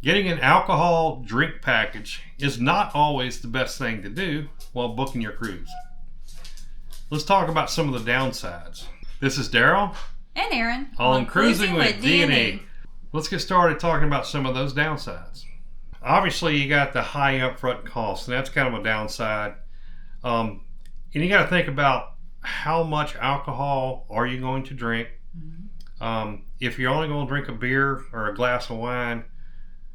Getting an alcohol drink package is not always the best thing to do while booking your cruise. Let's talk about some of the downsides. This is Daryl. And Aaron. On Cruising with D&E. Let's get started talking about some of those downsides. Obviously, you got the high upfront costs, and that's kind of a downside. And you got to think about how much alcohol are you going to drink. If you're only going to drink a beer or a glass of wine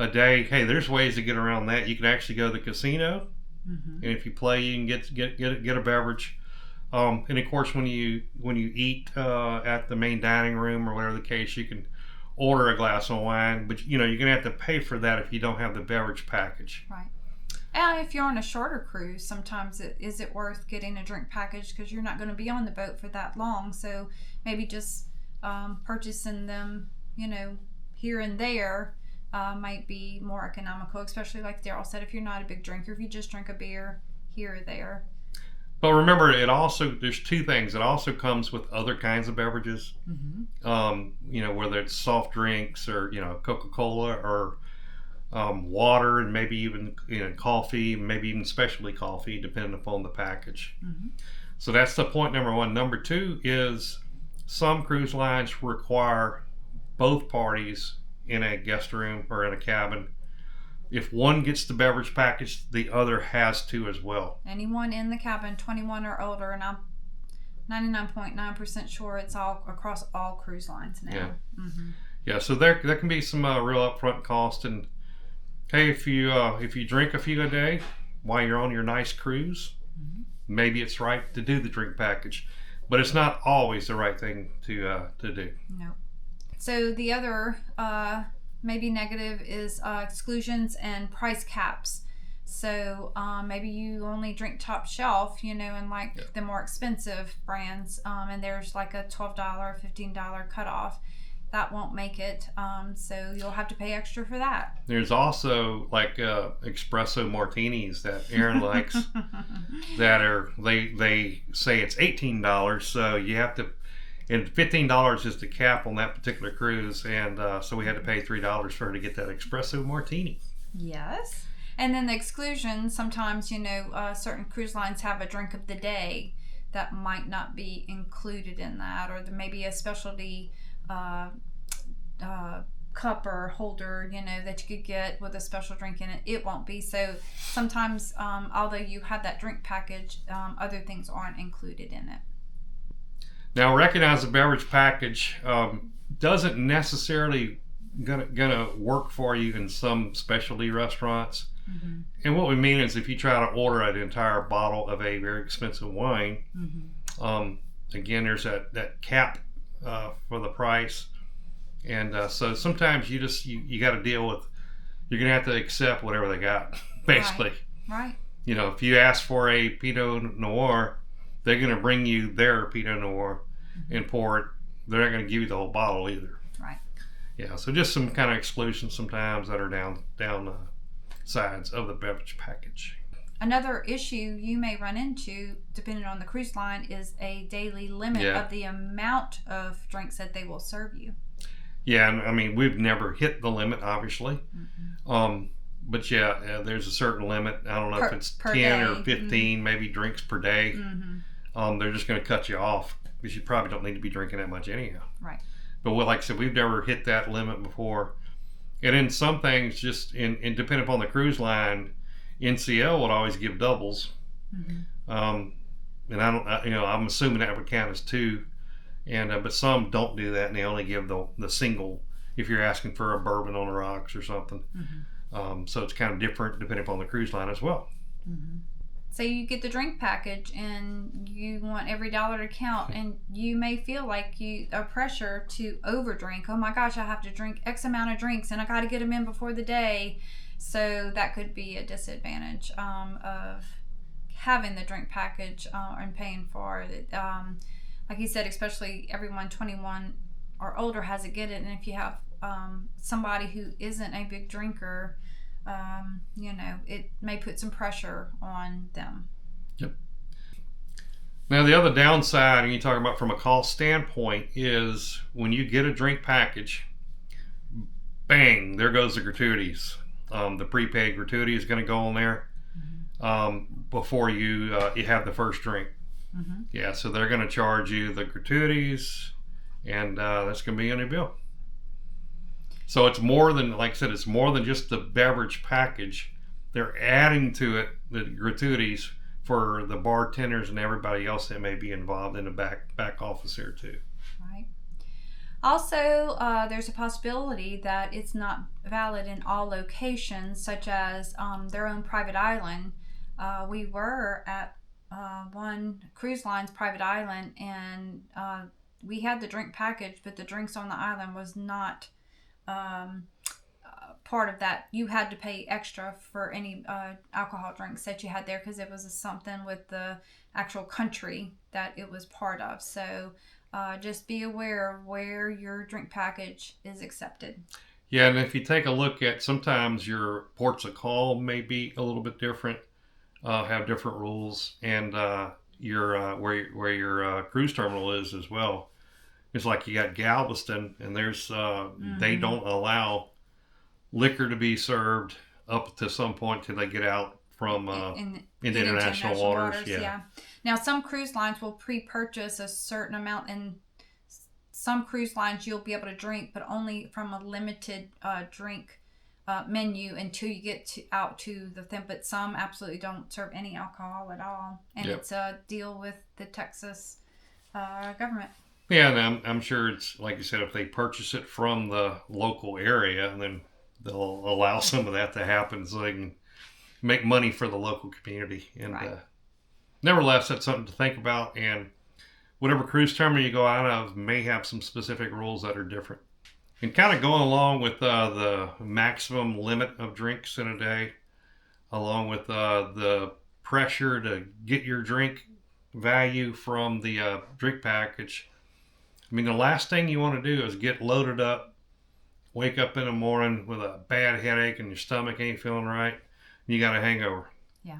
a day, hey, there's ways to get around that. You can actually go to the casino, and if you play, you can get a beverage. And of course, when you eat at the main dining room or whatever the case, you can order a glass of wine, but you're gonna have to pay for that if you don't have the beverage package. Right. And if you're on a shorter cruise, sometimes is it worth getting a drink package because you're not going to be on the boat for that long. So maybe just purchasing them, here and there might be more economical, especially like Daryl said, if you're not a big drinker, if you just drink a beer here or there. But remember, there's two things. It also comes with other kinds of beverages. Whether it's soft drinks or Coca-Cola or water, and maybe even coffee, maybe even specialty coffee, depending upon the package. So that's the point number one. Number two is some cruise lines require both parties in a guest room or in a cabin. If one gets the beverage package, the other has to as well. Anyone in the cabin 21 or older, and I'm 99.9% sure it's all across all cruise lines now. Yeah, so there can be some real upfront cost. And hey, if you drink a few a day while you're on your nice cruise, maybe it's right to do the drink package, but it's not always the right thing to do. No. So the other maybe negative is exclusions and price caps. So maybe you only drink top shelf, and the more expensive brands, and there's like a $12 or $15 cutoff. That won't make it, so you'll have to pay extra for that. There's also like espresso martinis that Aaron likes that they say it's $18, so you have to. And $15 is the cap on that particular cruise, and so we had to pay $3 for her to get that espresso martini. Yes. And then the exclusions, sometimes, certain cruise lines have a drink of the day that might not be included in that, or there may be a specialty cup or holder, that you could get with a special drink in it. It won't be. So sometimes, although you have that drink package, other things aren't included in it. Now, recognize the beverage package doesn't necessarily gonna work for you in some specialty restaurants. And what we mean is, if you try to order an entire bottle of a very expensive wine, again, there's that cap for the price, and so sometimes you got to deal with. You're gonna have to accept whatever they got, basically. Right. If you ask for a Pinot Noir, they're going to bring you their Pinot Noir and pour it. They're not going to give you the whole bottle either. Right. Yeah, so just some kind of exclusions sometimes that are down sides of the beverage package. Another issue you may run into, depending on the cruise line, is a daily limit of the amount of drinks that they will serve you. Yeah, and I mean, we've never hit the limit, obviously. But there's a certain limit. I don't know if it's 10 day. Or 15 maybe drinks per day. They're just going to cut you off because you probably don't need to be drinking that much anyhow. Right. But like I said, we've never hit that limit before. And in some things, just in depending upon the cruise line, NCL would always give doubles. And I don't, I'm assuming that would count as two. And but some don't do that, and they only give the single if you're asking for a bourbon on the rocks or something. So it's kind of different depending upon the cruise line as well. So you get the drink package and you want every dollar to count, and you may feel like a pressure to overdrink. Oh my gosh, I have to drink X amount of drinks and I got to get them in before the day. So that could be a disadvantage of having the drink package and paying for it. Like you said, especially everyone 21 or older has to get it, and if you have somebody who isn't a big drinker, it may put some pressure on them. Yep. Now, the other downside, and you talk about from a cost standpoint, is when you get a drink package, bang, there goes the gratuities. The prepaid gratuity is going to go on there before you have the first drink. Mm-hmm. Yeah, so they're going to charge you the gratuities, and that's going to be on your bill. So it's more than, like I said, it's more than just the beverage package. They're adding to it the gratuities for the bartenders and everybody else that may be involved in the back office here too. Right. Also, there's a possibility that it's not valid in all locations, such as their own private island. We were at one cruise line's private island, and we had the drink package, but the drinks on the island was not part of that. You had to pay extra for any alcohol drinks that you had there because it was something with the actual country that it was part of. So just be aware of where your drink package is accepted. Yeah, and if you take a look at, sometimes your ports of call may be a little bit different, have different rules, and your where your cruise terminal is as well. It's like you got Galveston, and there's they don't allow liquor to be served up to some point till they get out from into international waters. Yeah. Now, some cruise lines will pre-purchase a certain amount, and some cruise lines you'll be able to drink, but only from a limited drink menu until you get out to the thing. But some absolutely don't serve any alcohol at all, and it's a deal with the Texas government. Yeah, and I'm sure it's like you said, if they purchase it from the local area, and then they'll allow some of that to happen so they can make money for the local community. And nevertheless, that's something to think about. And whatever cruise terminal you go out of may have some specific rules that are different. And kind of going along with the maximum limit of drinks in a day, along with the pressure to get your drink value from the drink package. I mean, the last thing you want to do is get loaded up, wake up in the morning with a bad headache and your stomach ain't feeling right, and you got a hangover. Yeah.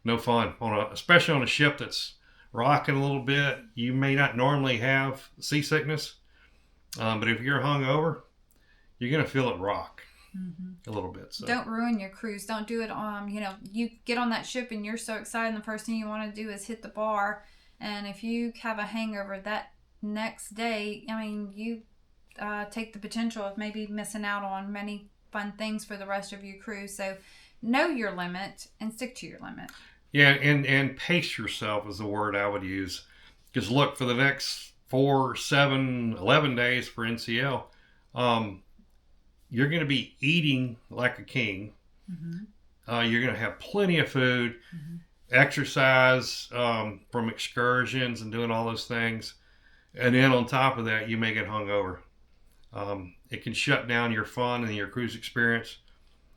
No fun. Especially on a ship that's rocking a little bit. You may not normally have seasickness, but if you're hungover, you're going to feel it rock a little bit. So don't ruin your cruise. Don't do it you get on that ship and you're so excited, and the first thing you want to do is hit the bar, and if you have a hangover that next day, I mean, you take the potential of maybe missing out on many fun things for the rest of your cruise. So know your limit and stick to your limit. Yeah, and pace yourself is the word I would use. Because look, for the next 4, 7, 11 days for NCL, you're going to be eating like a king. You're going to have plenty of food, exercise from excursions and doing all those things. And then on top of that, you may get hungover. It can shut down your fun and your cruise experience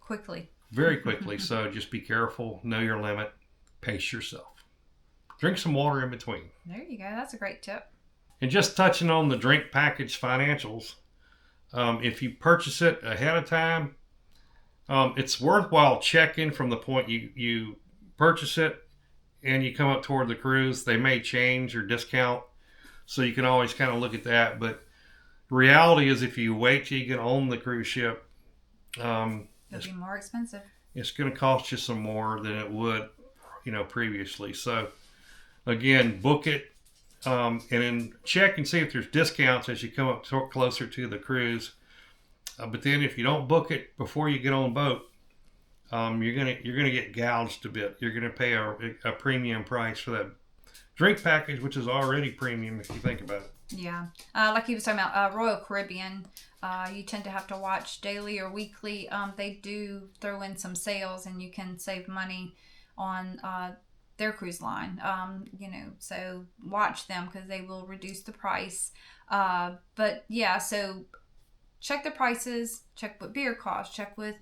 quickly. Very quickly. So just be careful, know your limit, pace yourself. Drink some water in between. There you go. That's a great tip. And just touching on the drink package financials, if you purchase it ahead of time, it's worthwhile checking from the point you purchase it and you come up toward the cruise. They may change or discount, so you can always kind of look at that. But the reality is, if you wait till you get on the cruise ship, it'll be more expensive. It's going to cost you some more than it would, previously. So again, book it, and then check and see if there's discounts as you come up closer to the cruise. But then if you don't book it before you get on boat, you're gonna get gouged a bit. You're gonna pay a premium price for that drink package, which is already premium if you think about it. Yeah, like he was talking about Royal Caribbean, you tend to have to watch daily or weekly. They do throw in some sales, and you can save money on their cruise line. So watch them because they will reduce the price. But yeah, so check the prices, check what beer costs, check with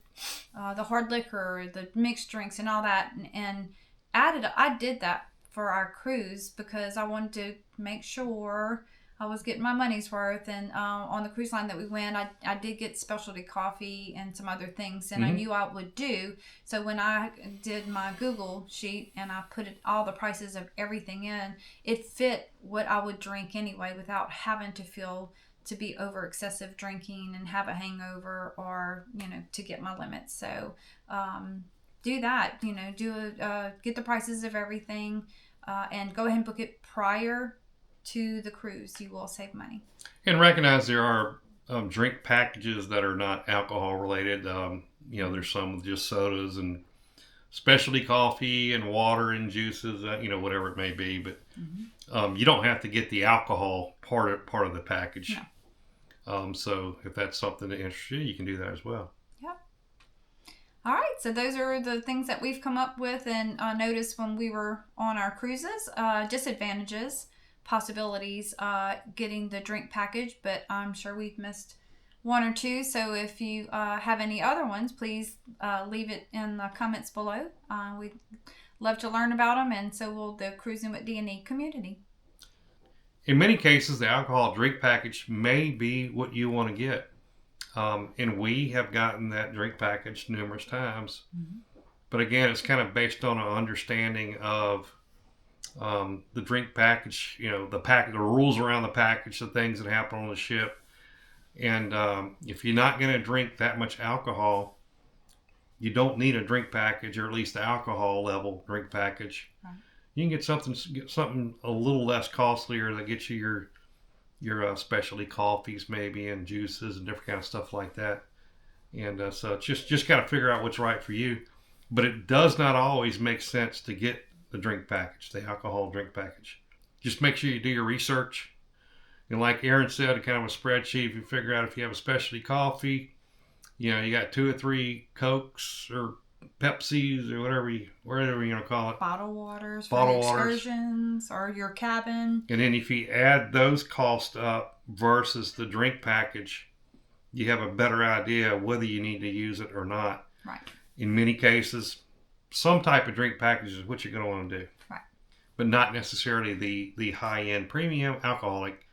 the hard liquor, the mixed drinks, and all that, and I did that for our cruise because I wanted to make sure I was getting my money's worth. And on the cruise line that we went, I did get specialty coffee and some other things, and I knew I would do. So when I did my Google sheet and I put all the prices of everything in, it fit what I would drink anyway without having to feel to be over excessive drinking and have a hangover, or, you know, to get my limits. So do that, you know, get the prices of everything and go ahead and book it prior to the cruise. You will save money. And recognize there are drink packages that are not alcohol related. You know, there's some with just sodas and specialty coffee and water and juices, you know, whatever it may be. But you don't have to get the alcohol part of the package. No. So if that's something that interests you, you can do that as well. Yep. All right. So those are the things that we've come up with and noticed when we were on our cruises. Disadvantages, possibilities, getting the drink package, but I'm sure we've missed one or two. So if you have any other ones, please leave it in the comments below. We'd love to learn about them, and so will the Cruising with D&E community. In many cases, the alcohol drink package may be what you want to get. And we have gotten that drink package numerous times. But again, it's kind of based on an understanding of the drink package, you know, the rules around the package, the things that happen on the ship. And if you're not going to drink that much alcohol, you don't need a drink package, or at least the alcohol level drink package. Right. You can get something a little less costlier that gets you your specialty coffees maybe, and juices and different kind of stuff like that. And so just kind of figure out what's right for you. But it does not always make sense to get the drink package, the alcohol drink package. Just make sure you do your research. And like Aaron said, kind of a spreadsheet, you figure out if you have a specialty coffee, you know, you got 2 or 3 Cokes or Pepsis or whatever you want to call it. Bottled waters for excursions or your cabin. And then if you add those costs up versus the drink package, you have a better idea whether you need to use it or not. Right. In many cases, some type of drink package is what you're going to want to do. Right. But not necessarily the high-end premium alcoholic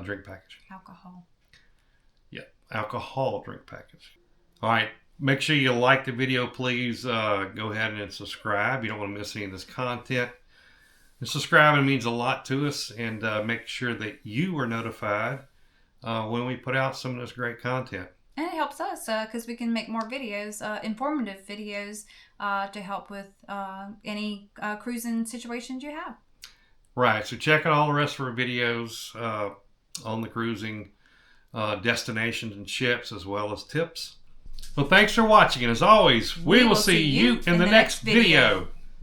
drink package. Alcohol. Yeah, alcohol drink package. All right. Make sure you like the video, please. Go ahead and subscribe. You don't want to miss any of this content. And subscribing means a lot to us, and make sure that you are notified when we put out some of this great content. And it helps us because we can make more videos, informative videos, to help with any cruising situations you have. Right. So check out all the rest of our videos on the cruising destinations and ships, as well as tips. Well, thanks for watching, and as always, we will see you in the next video.